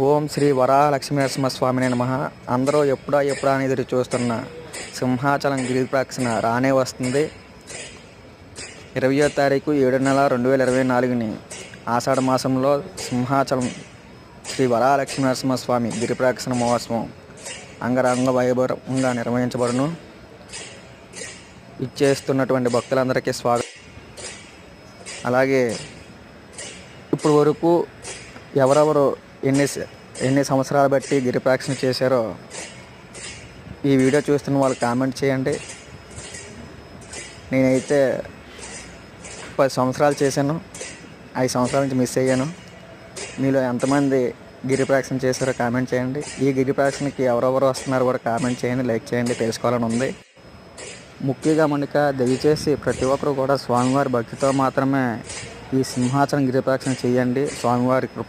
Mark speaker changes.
Speaker 1: ఓం శ్రీ వరాహలక్ష్మీనరసింహస్వామినే నమః. అందరూ ఎప్పుడా అని ఎదురు చూస్తున్న సింహాచలం గిరి ప్రదక్షిణ రానే వస్తుంది. 20వ తారీఖు 7వ నెల 2024 ఆషాఢ మాసంలో సింహాచలం శ్రీ వరాహలక్ష్మీనరసింహస్వామి గిరి ప్రదక్షిణ మహోత్సవం అంగరంగ వైభవంగా నిర్వహించబడును. ఇచ్చేస్తున్నటువంటి భక్తులందరికీ స్వాగతం. అలాగే ఇప్పుడు వరకు ఎవరెవరు ఎన్ని సంవత్సరాలు బట్టి గిరి ప్రదక్షిణ చేశారో ఈ వీడియో చూస్తున్న వాళ్ళు కామెంట్ చేయండి. నేనైతే 10 సంవత్సరాలు చేశాను, 5 సంవత్సరాల నుంచి మిస్ అయ్యాను. మీలో ఎంతమంది గిరి ప్రదక్షిణ చేశారో కామెంట్ చేయండి. ఈ గిరి ప్రదక్షిణకి ఎవరెవరు వస్తున్నారో కూడా కామెంట్ చేయండి, లైక్ చేయండి, తెలుసుకోవాలని ఉంది. ముఖ్యంగా మనక దయచేసి ప్రతి ఒక్కరు కూడా స్వామివారి భక్తితో మాత్రమే ఈ సింహాచలం గిరి ప్రదక్షిణ చేయండి. స్వామివారి కృప